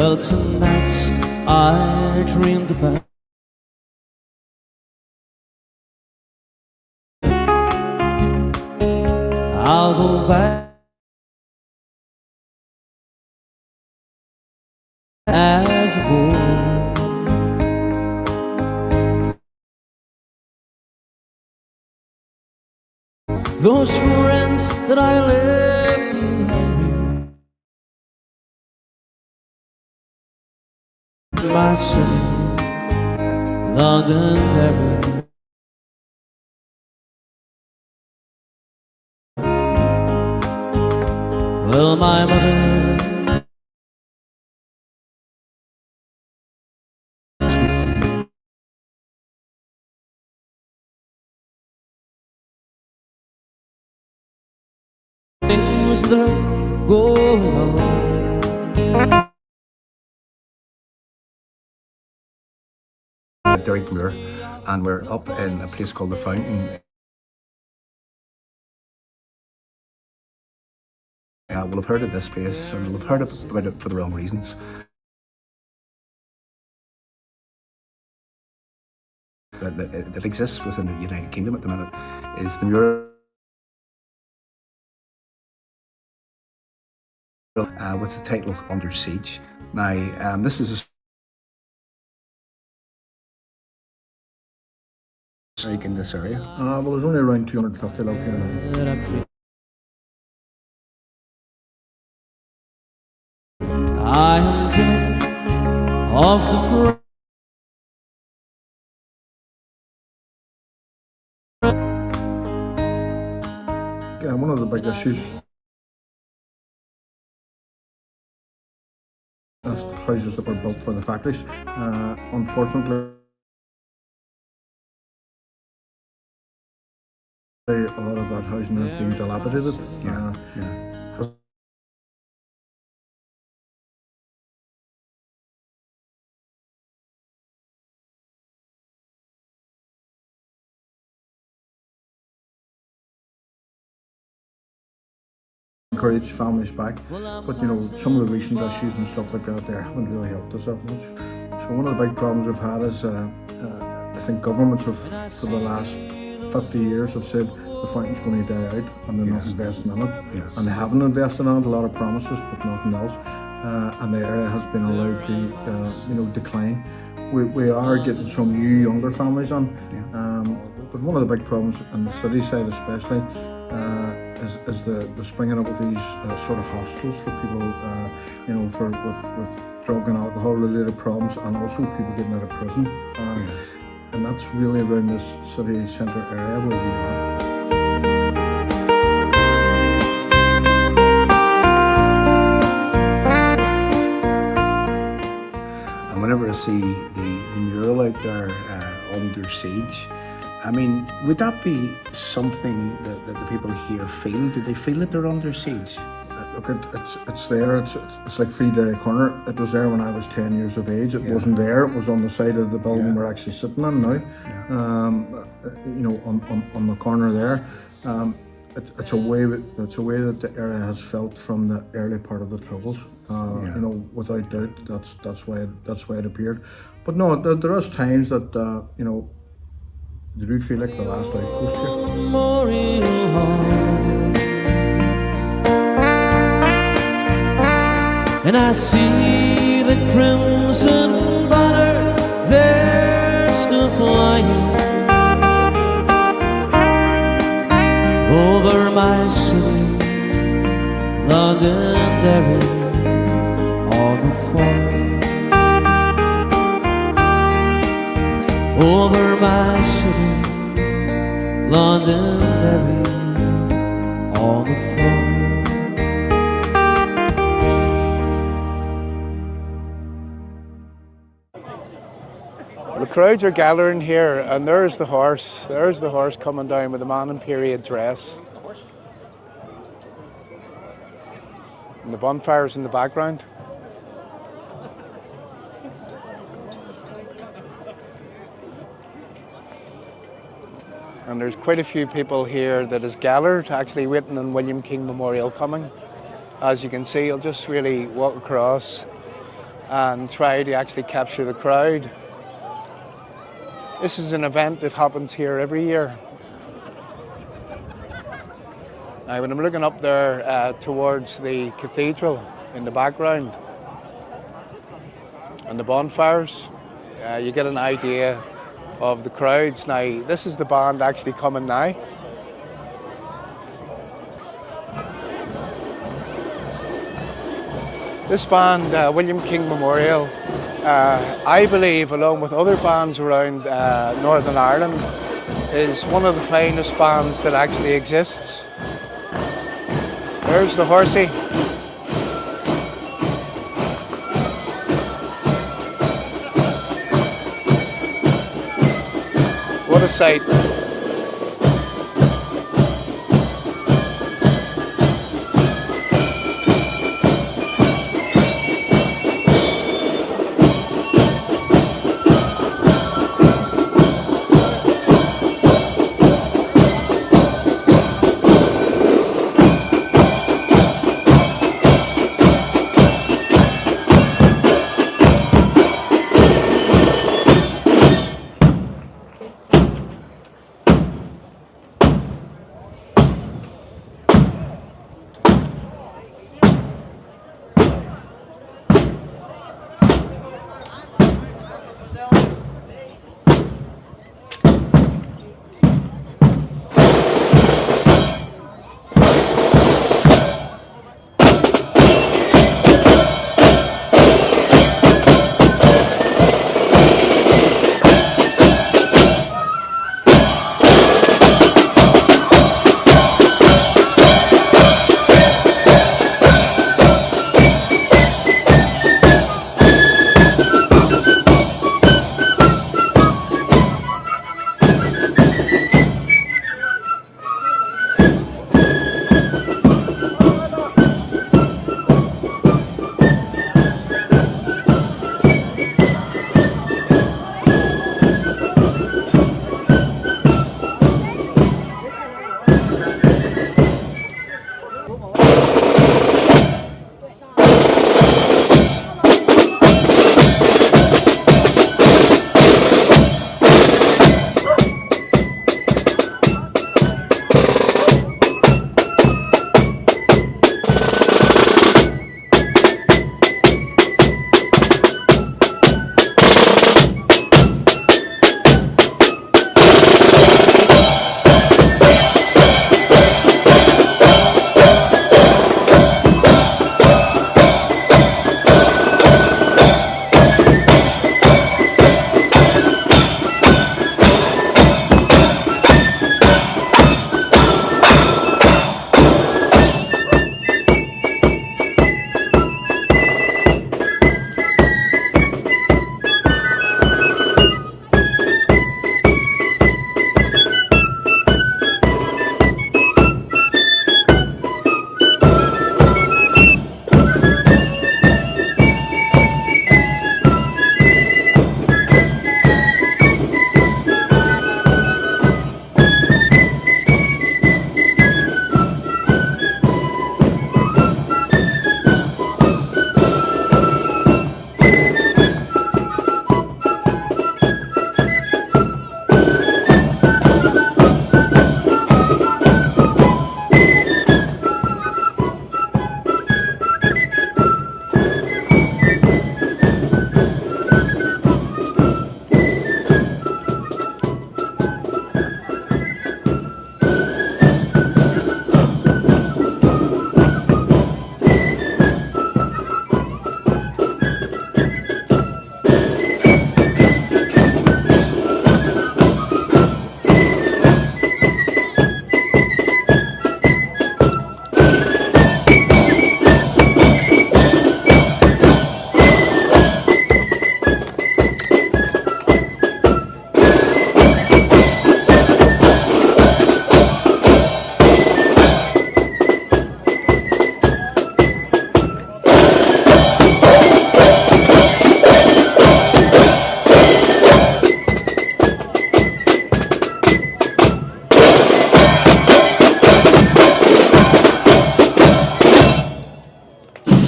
Well, tonight I dreamed about I'll go back as a boy. Those friends that I left behind me, my city, Londonderry. Well, my mother things that are going on. Derry, and we're up in a place called the Fountain. We'll have heard of this place, and we'll have heard about it for the wrong reasons. That exists within the United Kingdom at the minute is the mural with the title Under Siege. Now, this is a in this area. Well, there's only around 250 love here now. I am dreaming of the one of the big issues is the houses that were built for the factories. Unfortunately, a lot of that housing has been dilapidated. Encourage families back, but you know, some of the recent issues and stuff like that there haven't really helped us that much. So one of the big problems we've had is I think governments have, for the last 50 years, have said the fountain's going to die out and they're not investing in it, and they haven't invested in it. A lot of promises but nothing else, and the area has been allowed to decline. We are getting some new younger families on, but one of the big problems in the city side especially is the springing up of these sort of hostels for people, for with drug and alcohol related problems, and also people getting out of prison. And that's really around this city centre area where we are. And whenever I see the mural out there, Under Siege, I mean, would that be something that the people here feel? Do they feel that they're under siege? Look, it's there. It's like Free Derry Corner. It was there when I was 10 years of age. It wasn't there. It was on the side of the building we're actually sitting on now. On the corner there. It's a way that the area has felt from the early part of the Troubles. Without doubt, that's why it appeared. But no, there is times that you do feel like the last outpost here. And I see the crimson banner there still flying over my city, Londonderry, on the fall. Over my city, Londonderry, on the fall. The crowds are gathering here, and there's the horse. There's the horse coming down with the man in period dress. And the bonfire's in the background. And there's quite a few people here that is gathered, actually waiting on William King Memorial coming. As you can see, I'll just really walk across. and try to actually capture the crowd. This is an event that happens here every year. Now, when I'm looking up there towards the cathedral in the background and the bonfires, you get an idea of the crowds. Now, this is the band actually coming now. This band, William King Memorial, I believe, along with other bands around Northern Ireland, is one of the finest bands that actually exists. There's the horsey. What a sight.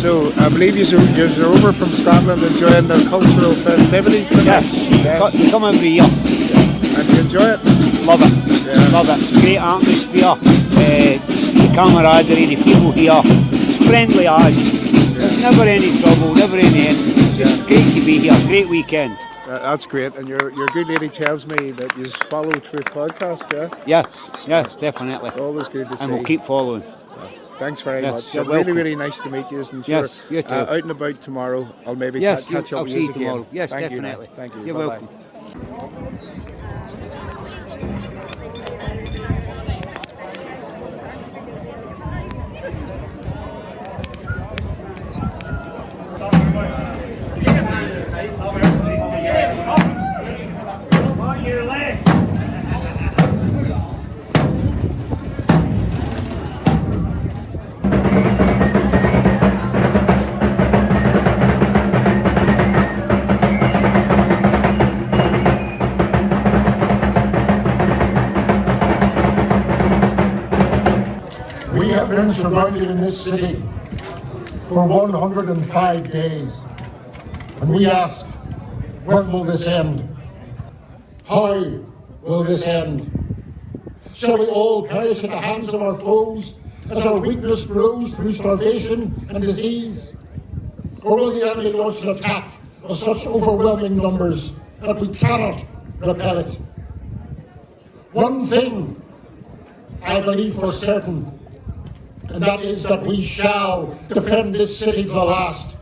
So I believe you're over from Scotland enjoying the cultural festivities tonight. Yes, we come every year. And you enjoy it? Love it, love it. It's a great atmosphere. The camaraderie, the people here. It's friendly as. There's never any trouble, never any end. It's just great to be here. Great weekend. That's great. And your good lady tells me that you follow through podcasts, yeah? Yes, definitely. Always good to see. And we'll keep following. Thanks very much. You're Really, welcome. really nice to meet you. And sure, Yes, you too. out and about tomorrow, I'll maybe Yes, catch up I'll with see you you again. tomorrow. Yes, Thank definitely. You. Thank you. You're Bye-bye. welcome. We have been surrounded in this city for 105 days, and we ask, when will this end? How will this end? Shall we all perish at the hands of our foes as our weakness grows through starvation and disease? Or will the enemy launch an attack of such overwhelming numbers that we cannot repel it? One thing I believe for certain, and that is that we shall defend this city to the last.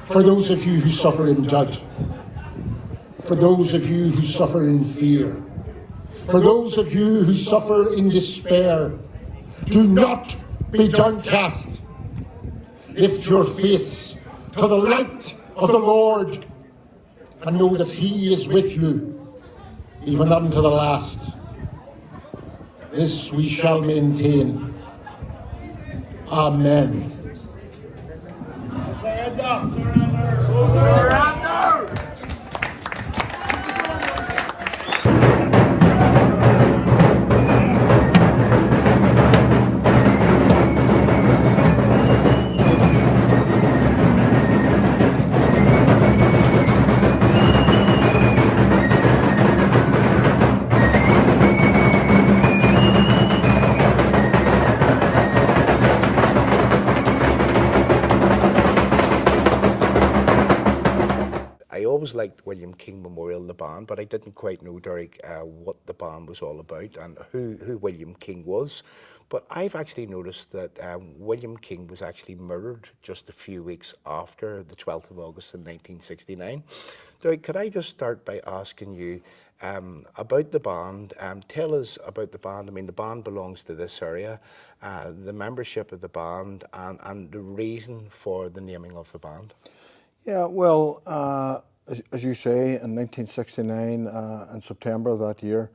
For those of you who suffer in doubt, for those of you who suffer in fear, for those of you who suffer in despair, do not be downcast. Lift your face to the light of the Lord and know that He is with you, even unto the last. This we shall maintain. Amen. I always liked William King Memorial, the band, but I didn't quite know, Derek, what the band was all about and who William King was. But I've actually noticed that William King was actually murdered just a few weeks after the 12th of August in 1969. Derek, could I just start by asking you about the band? Tell us about the band. I mean, the band belongs to this area, the membership of the band, and the reason for the naming of the band. Yeah, well, as you say, in 1969, in September of that year,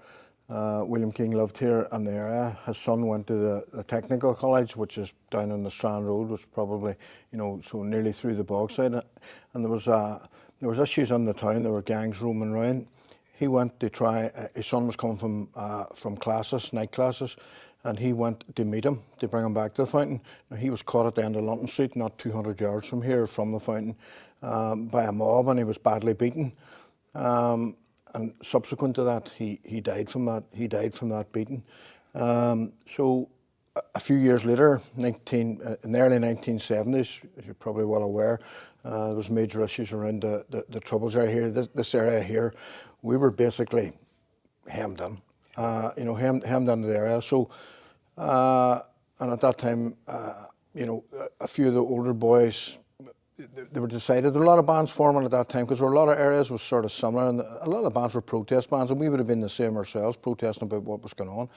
William King lived here in the area. His son went to the technical college, which is down on the Strand Road, which probably, so nearly through the Bogside. And there was issues in the town. There were gangs roaming around. He went to try. His son was coming from classes, night classes, and he went to meet him to bring him back to the fountain. Now, he was caught at the end of London Street, not 200 yards from here, from the fountain, by a mob, and he was badly beaten. And subsequent to that, he died from that. He died from that beating. So a few years later, in the early 1970s, as you're probably well aware, there was major issues around the Troubles area here. This area here, we were basically hemmed in. Hemmed into the area. So, and at that time, a few of the older boys, they were decided. There were a lot of bands forming at that time because there were a lot of areas was sort of similar, and a lot of bands were protest bands, and we would have been the same ourselves, protesting about what was going on.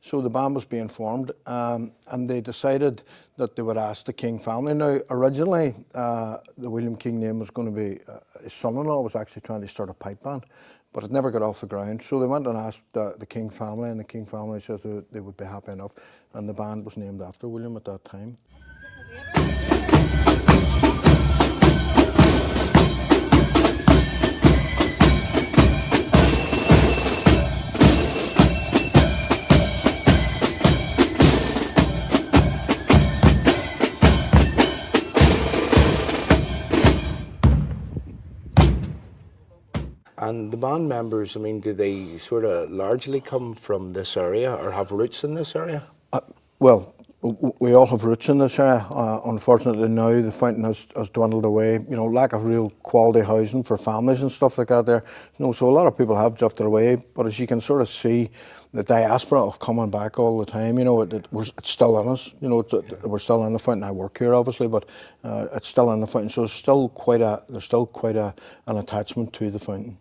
So the band was being formed, and they decided that they would ask the King family. Now, originally, the William King name was going to be, his son-in-law was actually trying to start a pipe band, but it never got off the ground. So they went and asked the King family, and the King family said they would be happy enough, and the band was named after William at that time. And the band members, I mean, do they sort of largely come from this area or have roots in this area? Well, we all have roots in this area. Unfortunately now the fountain has dwindled away. You know, lack of real quality housing for families and stuff like that there. You know, so a lot of people have drifted away, but as you can sort of see, the diaspora of coming back all the time, you know, it's still in us. You know, we're still in the fountain. I work here obviously, but it's still in the fountain. So there's still quite an attachment to the fountain.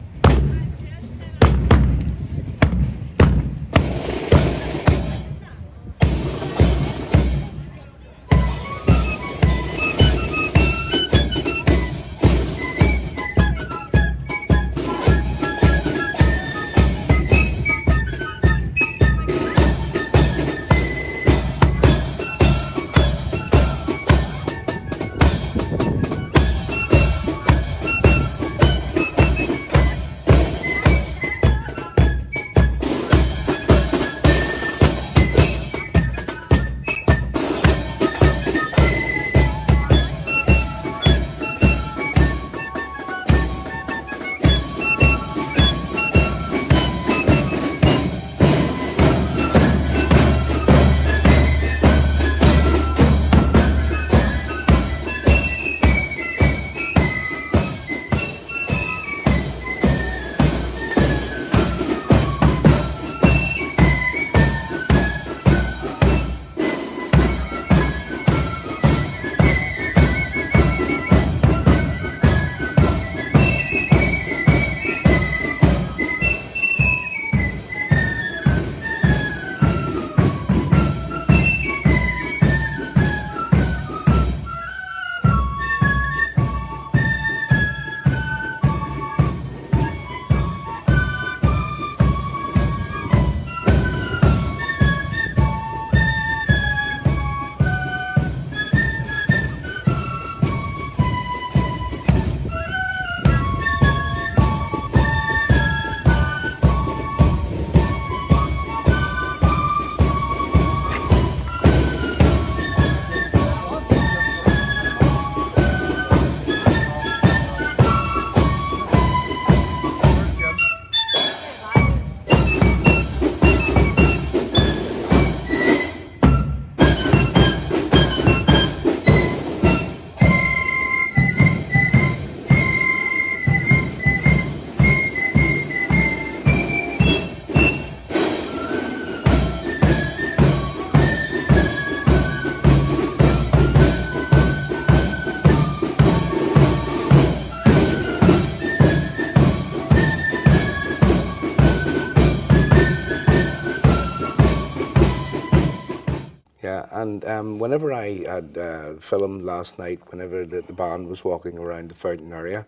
And whenever I had filmed last night, whenever the band was walking around the fountain area,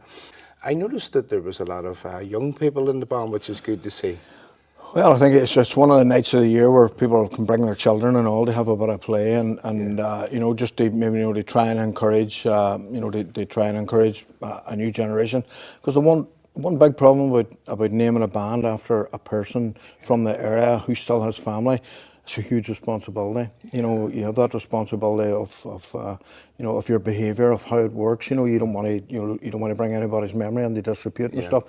I noticed that there was a lot of young people in the band, which is good to see. Well, I think it's one of the nights of the year where people can bring their children and all to have a bit of play and you know, just to maybe, you know, they try and encourage they try and encourage a new generation, because the one big problem about naming a band after a person from the area who still has family, it's a huge responsibility. You know, you have that responsibility of you know, of your behaviour, of how it works. You know, you don't want to bring anybody's memory into disrepute and stuff.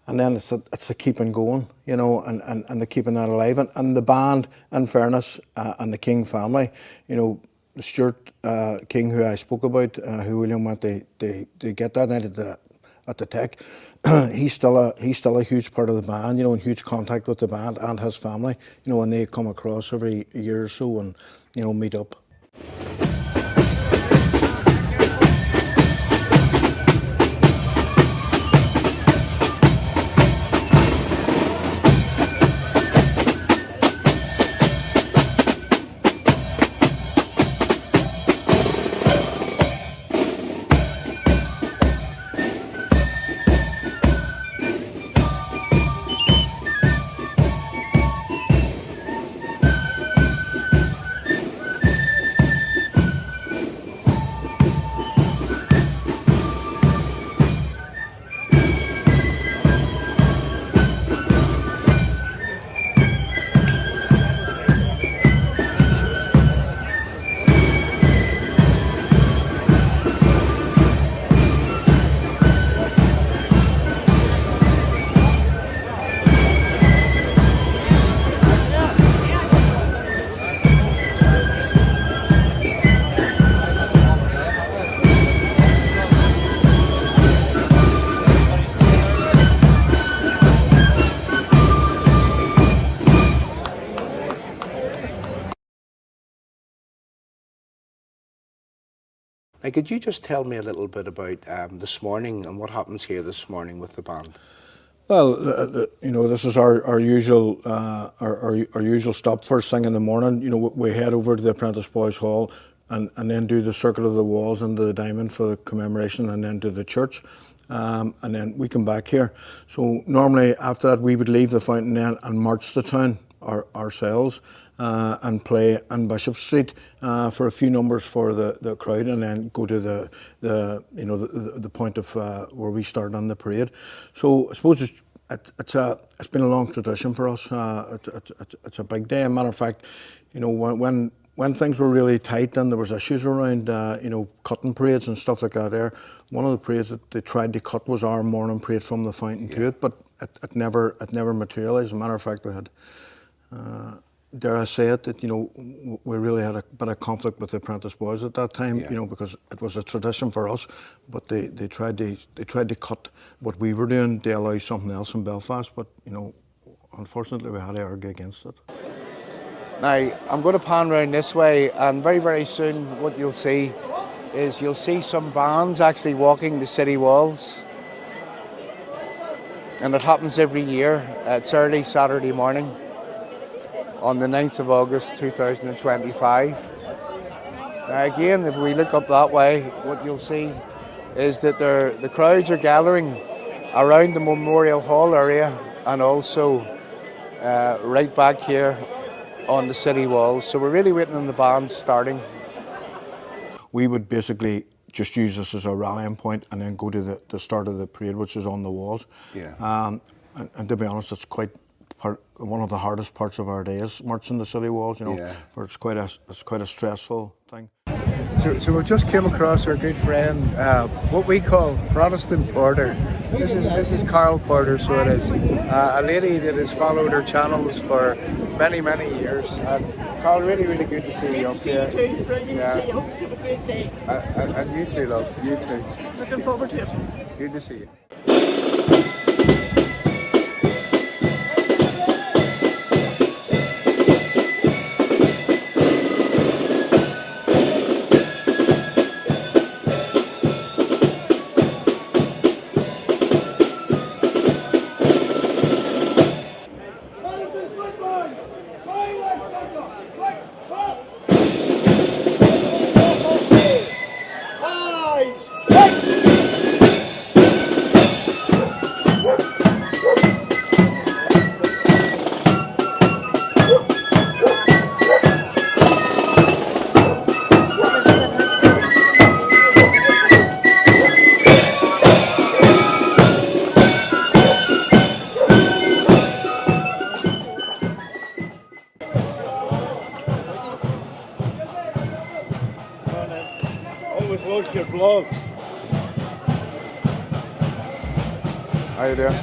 And then it's the keeping going, you know, and the keeping that alive. And the band, in fairness, and the King family, you know, the Stewart King, who I spoke about, who William went to get that night at the Tech, he's still a huge part of the band, you know, in huge contact with the band and his family, you know, and they come across every year or so and, you know, meet up. Now, could you just tell me a little bit about this morning and what happens here this morning with the band? Well, you know, this is our usual our usual stop first thing in the morning. You know, we head over to the Apprentice Boys Hall and then do the circle of the walls and the diamond for the commemoration, and then to the church, and then we come back here. So normally after that we would leave the fountain then and march the town ourselves. And play on Bishop Street for a few numbers for the crowd, and then go to the point of where we start on the parade. So I suppose it's been a long tradition for us. It's a big day. As a matter of fact, you know, when things were really tight and there was issues around you know, cutting parades and stuff like that there, one of the parades that they tried to cut was our morning parade from the fountain to it, but it never materialised. As a matter of fact, we had dare I say it, that, you know, we really had a bit of conflict with the Apprentice Boys at that time, you know, because it was a tradition for us, but they tried to cut what we were doing to allow something else in Belfast, but, you know, unfortunately we had to argue against it. Now, I'm going to pan round this way, and very, very soon what you'll see is you'll see some vans actually walking the city walls. And it happens every year. It's early Saturday morning on the 9th of August 2025. Now again, if we look up that way, what you'll see is that the crowds are gathering around the Memorial Hall area, and also right back here on the city walls. So we're really waiting on the band starting. We would basically just use this as a rallying point and then go to the start of the parade, which is on the walls. Yeah. And to be honest, it's one of the hardest parts of our day is marching the city walls, you know, where it's quite a stressful thing. So we just came across our good friend, what we call Protestant Porter. This is Carol Porter, so it is a lady that has followed her channels for many, many years. Carol, really, really good to see you up here. You too, brilliant to see you. Hope you have a great day. And you too, love. You too. Looking forward to it. Good to see you. Always lost your blogs. How you doing?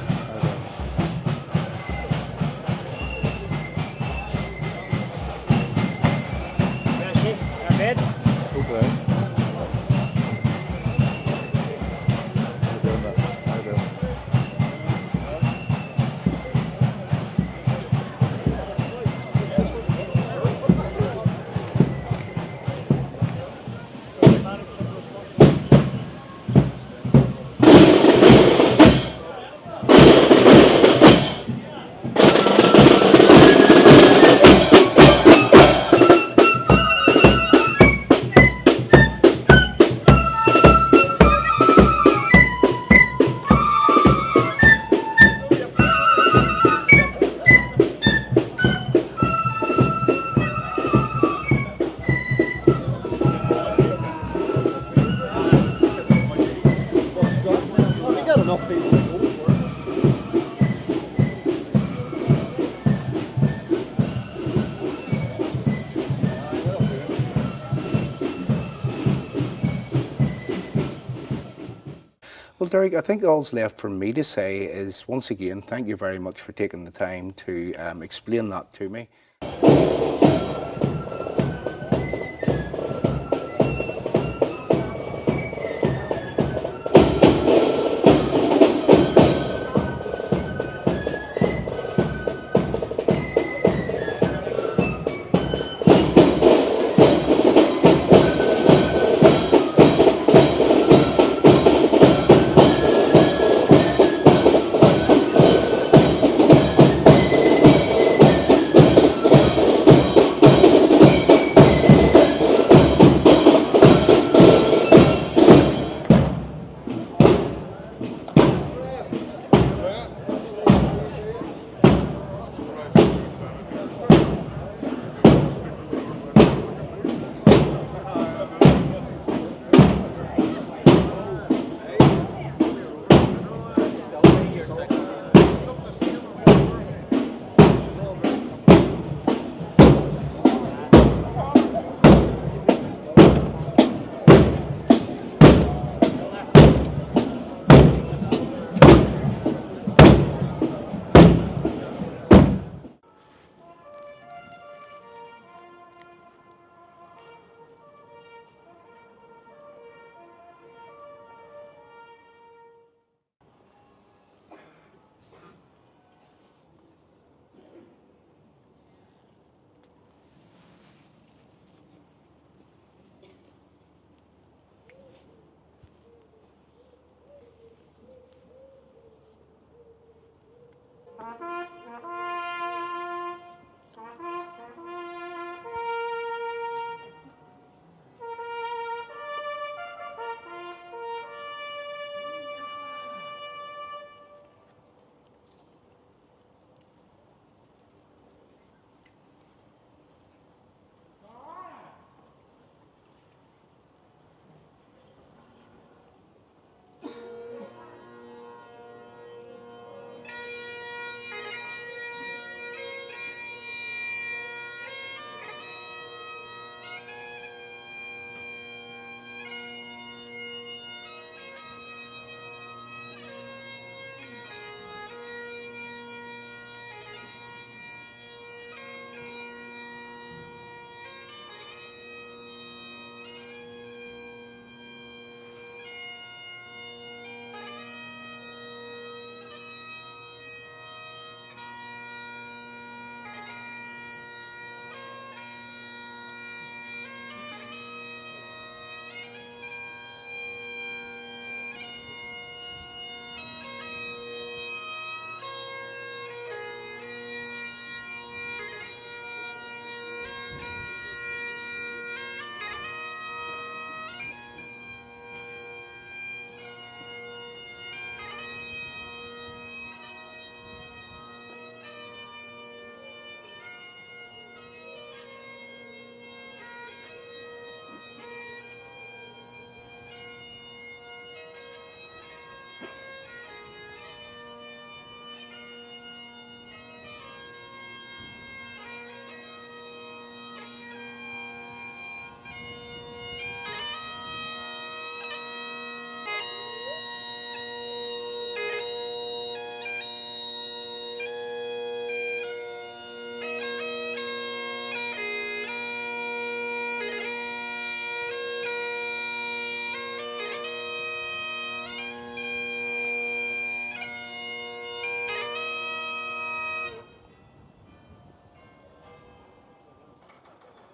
Bed? Okay. How you doing? Well, Derek, I think all's left for me to say is, once again, thank you very much for taking the time to explain that to me.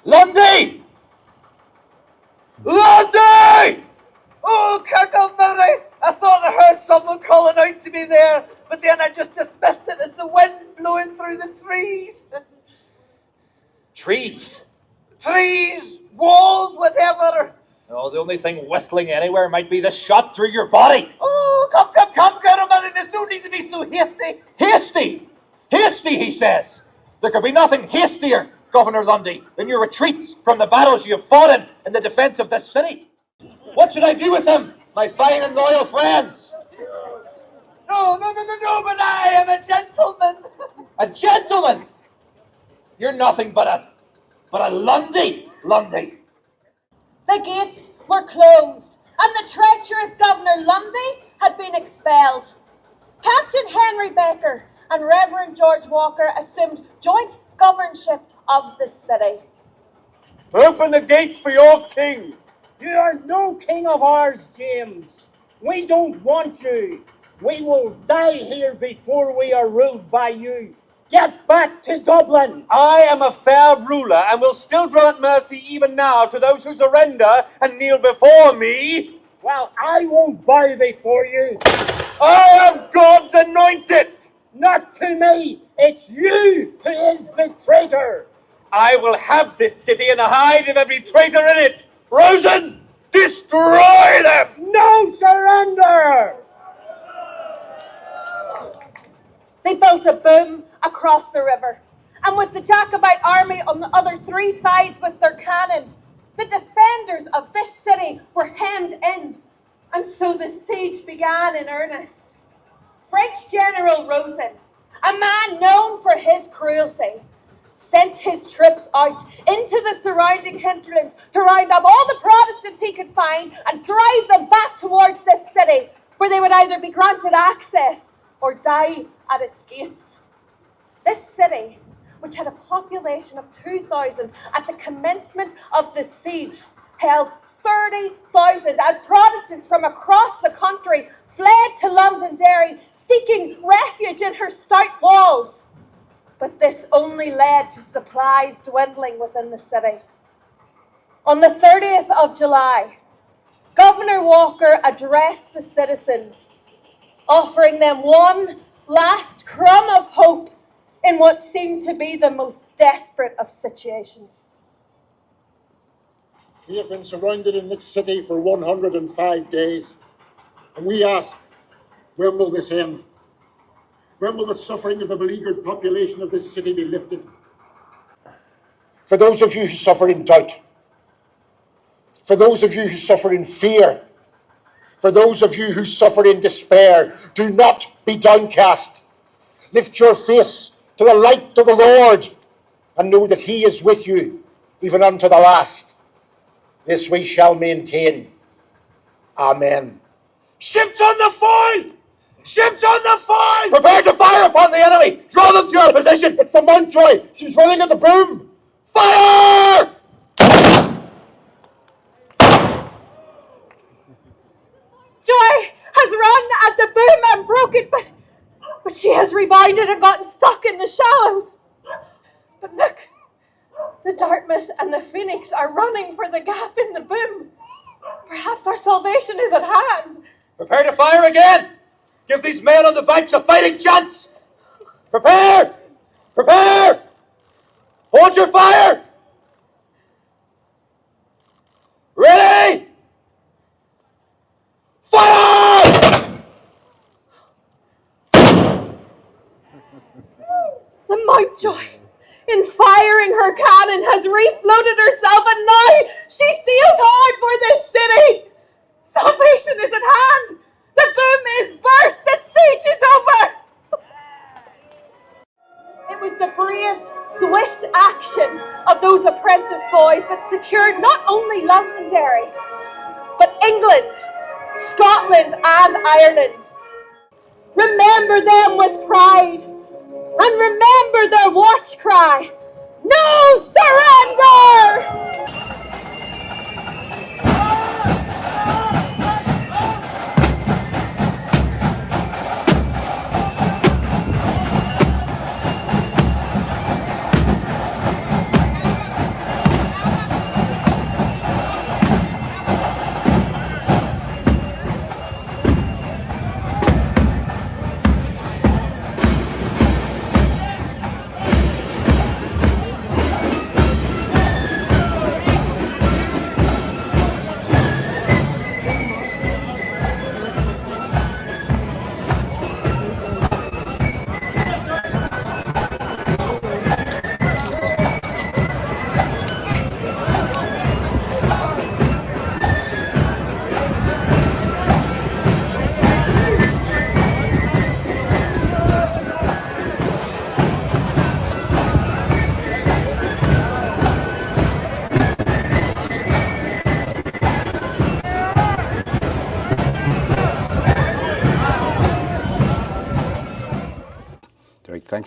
Lundy! Lundy! Oh, Kirkleberry! I thought I heard someone calling out to me there, but then I just dismissed it as the wind blowing through the trees. Trees? Trees, walls, whatever. Oh, the only thing whistling anywhere might be the shot through your body. Oh, come, Kirkleberry, there's no need to be so hasty. Hasty? Hasty, he says. There could be nothing hastier, Governor Lundy, than your retreats from the battles you have fought in the defence of this city. What should I do with them, my fine and loyal friends? No, but I am a gentleman. A gentleman? You're nothing but a Lundy. The gates were closed, and the treacherous Governor Lundy had been expelled. Captain Henry Baker and Reverend George Walker assumed joint governorship of the city. Open the gates for your king. You are no king of ours, James. We don't want you. We will die here before we are ruled by you. Get back to Dublin. I am a fair ruler and will still grant mercy even now to those who surrender and kneel before me. Well, I won't bow before you. I am God's anointed. Not to me. It's you who is the traitor. I will have this city and the hide of every traitor in it. Rosen, destroy them! No surrender! They built a boom across the river, and with the Jacobite army on the other three sides with their cannon, the defenders of this city were hemmed in, and so the siege began in earnest. French General Rosen, a man known for his cruelty, sent his troops out into the surrounding hinterlands to round up all the Protestants he could find and drive them back towards this city, where they would either be granted access or die at its gates. This city, which had a population of 2,000 at the commencement of the siege, held 30,000 as Protestants from across the country fled to Londonderry, seeking refuge in her stout walls. But this only led to supplies dwindling within the city. On the 30th of July, Governor Walker addressed the citizens, offering them one last crumb of hope in what seemed to be the most desperate of situations. We have been surrounded in this city for 105 days, and we ask, when will this end? When will the suffering of the beleaguered population of this city be lifted? For those of you who suffer in doubt, for those of you who suffer in fear, for those of you who suffer in despair, do not be downcast. Lift your face to the light of the Lord and know that he is with you even unto the last. This we shall maintain. Amen. Ships on the foil! Ships on the foil! Prepare to fire upon the enemy! Draw them to your position! It's the Mountjoy! She's running at the boom! Fire! Joy has run at the boom and broken, but she has rebounded and gotten stuck in the shallows. But look, the Dartmouth and the Phoenix are running for the gap in the boom. Perhaps our salvation is at hand. Prepare to fire again! Give these men on the banks a fighting chance! Prepare! Prepare! Hold your fire! Ready! Fire! The Mountjoy, in firing her cannon, has refloated herself, and now she sails hard for this city. Salvation is at hand. The boom is burst. The siege is over. It was the brave, swift action of those apprentice boys that secured not only Londonderry, but England, Scotland, and Ireland. Remember them with pride, and remember their watch cry, "No surrender!"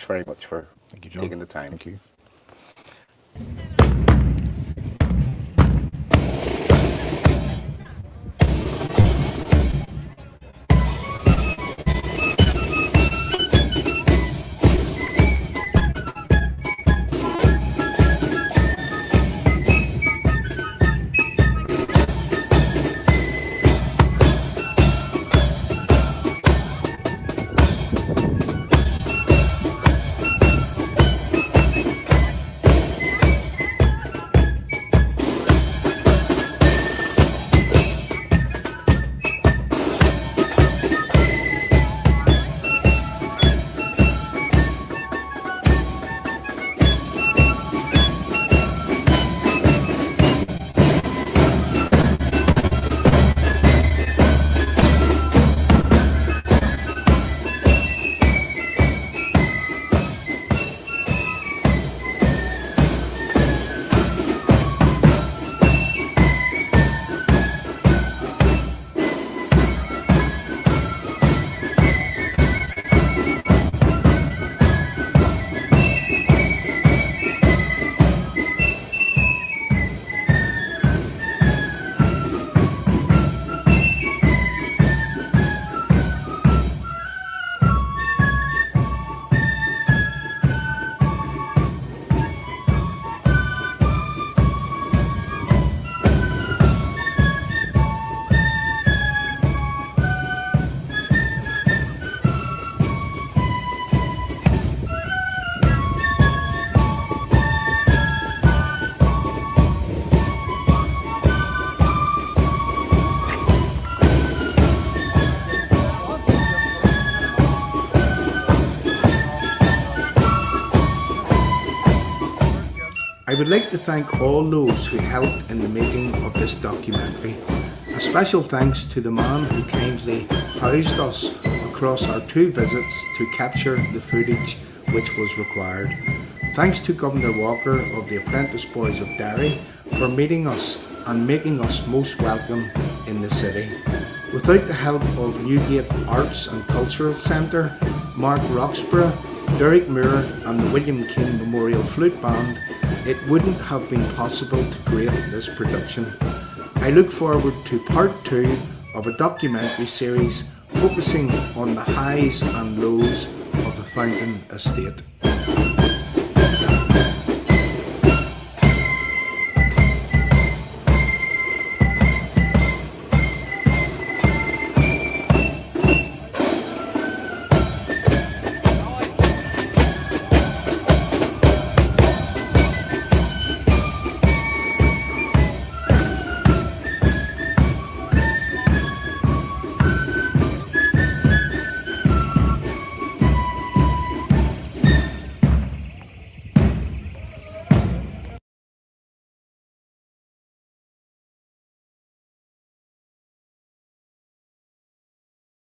very much for taking the time. Thank you. I would like to thank all those who helped in the making of this documentary. A special thanks to the man who kindly housed us across our 2 visits to capture the footage which was required. Thanks to Governor Walker of the Apprentice Boys of Derry for meeting us and making us most welcome in the city. Without the help of Newgate Arts and Cultural Centre, Mark Roxburgh, Derek Moore and the William King Memorial Flute Band, it wouldn't have been possible to create this production. I look forward to part 2 of a documentary series focusing on the highs and lows of the Fountain Estate.